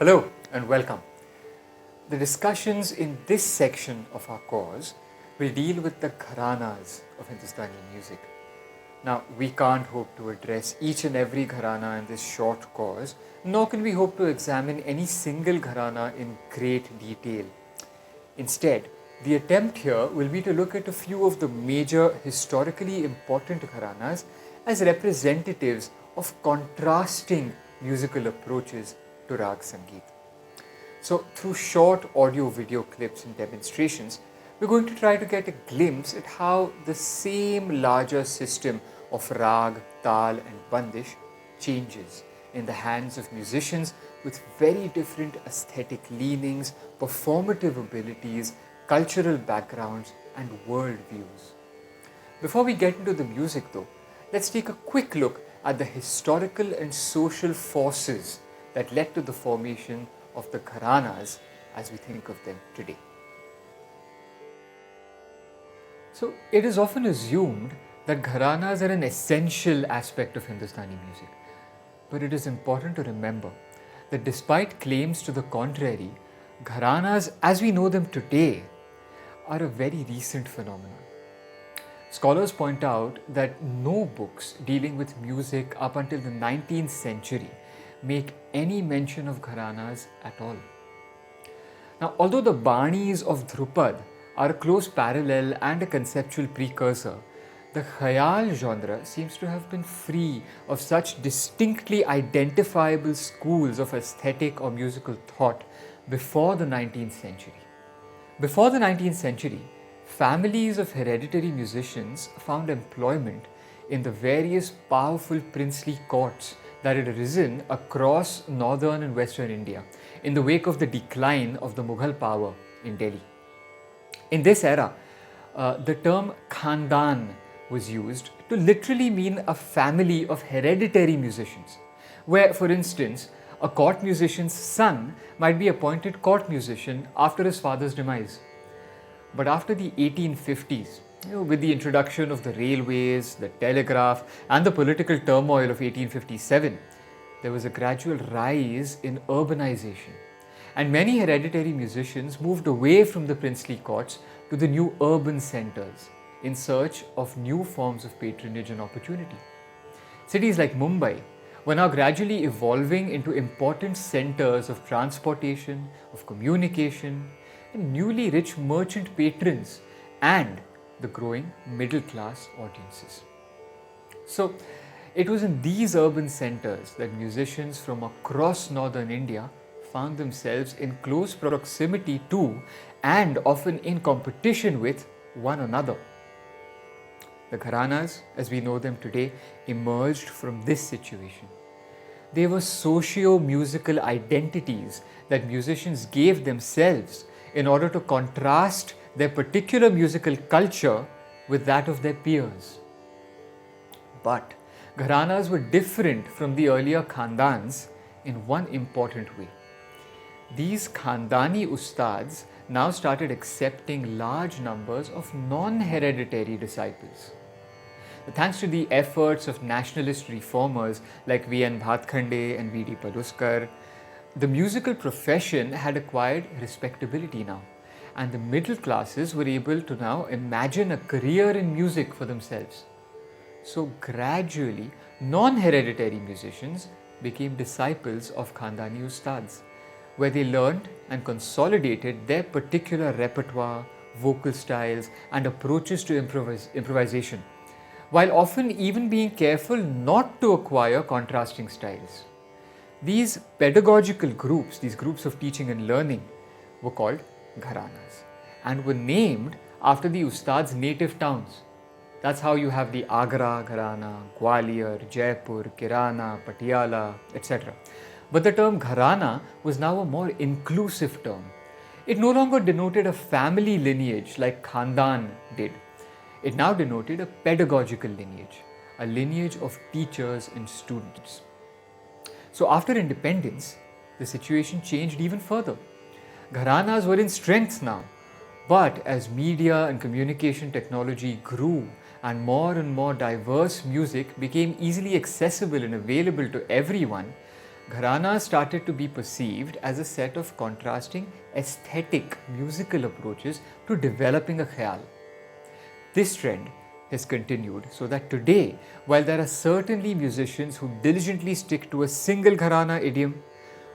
Hello and welcome. The discussions in this section of our course will deal with the Gharanas of Hindustani music. Now, we can't hope to address each and every Gharana in this short course, nor can we hope to examine any single Gharana in great detail. Instead, the attempt here will be to look at a few of the major historically important Gharanas as representatives of contrasting musical approaches to Rag Sangeet. So, through short audio-video clips and demonstrations, we're going to try to get a glimpse at how the same larger system of Rag, Tal and Bandish changes in the hands of musicians with very different aesthetic leanings, performative abilities, cultural backgrounds and worldviews. Before we get into the music though, let's take a quick look at the historical and social forces that led to the formation of the Gharanas as we think of them today. So, it is often assumed that Gharanas are an essential aspect of Hindustani music. But it is important to remember that despite claims to the contrary, Gharanas as we know them today are a very recent phenomenon. Scholars point out that no books dealing with music up until the 19th century make any mention of Gharanas at all. Now, although the Banis of Dhrupad are a close parallel and a conceptual precursor, the Khayal genre seems to have been free of such distinctly identifiable schools of aesthetic or musical thought before the 19th century. Before the 19th century, families of hereditary musicians found employment in the various powerful princely courts that had arisen across northern and western India in the wake of the decline of the Mughal power in Delhi. In this era, the term Khandan was used to literally mean a family of hereditary musicians, where, for instance, a court musician's son might be appointed court musician after his father's demise. But after the 1850s, with the introduction of the railways, the telegraph, and the political turmoil of 1857, there was a gradual rise in urbanization, and many hereditary musicians moved away from the princely courts to the new urban centers in search of new forms of patronage and opportunity. Cities like Mumbai were now gradually evolving into important centers of transportation, of communication, and newly rich merchant patrons and the growing middle class audiences. So, it was in these urban centers that musicians from across northern India found themselves in close proximity to and often in competition with one another. The Gharanas, as we know them today, emerged from this situation. They were socio-musical identities that musicians gave themselves in order to contrast their particular musical culture with that of their peers. But Gharanas were different from the earlier Khandans in one important way. These Khandani ustads now started accepting large numbers of non-hereditary disciples. Thanks to the efforts of nationalist reformers like V.N. Bhatkhande and V.D. Paluskar, the musical profession had acquired respectability now, and the middle classes were able to now imagine a career in music for themselves. So gradually, non-hereditary musicians became disciples of Khandani ustads, where they learned and consolidated their particular repertoire, vocal styles and approaches to improvisation, while often even being careful not to acquire contrasting styles. These pedagogical groups, these groups of teaching and learning, were called Gharanas and were named after the ustad's native towns. That's how you have the Agra Gharana, Gwalior, Jaipur, Kirana, Patiala, etc. But the term Gharana was now a more inclusive term. It no longer denoted a family lineage like Khandan did. It now denoted a pedagogical lineage, a lineage of teachers and students. So after independence, the situation changed even further. Gharanas were in strength now, but as media and communication technology grew and more diverse music became easily accessible and available to everyone, Gharanas started to be perceived as a set of contrasting aesthetic musical approaches to developing a khayal. This trend has continued so that today, while there are certainly musicians who diligently stick to a single gharana idiom,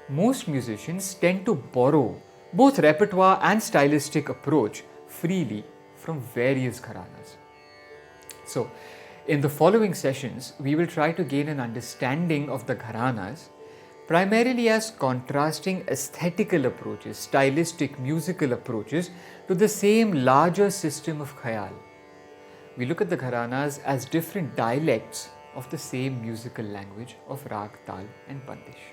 most musicians tend to borrow both repertoire and stylistic approach freely from various gharanas. So, in the following sessions, we will try to gain an understanding of the gharanas primarily as contrasting aesthetical approaches, stylistic musical approaches to the same larger system of khayal. We look at the gharanas as different dialects of the same musical language of rag, tal and bandish.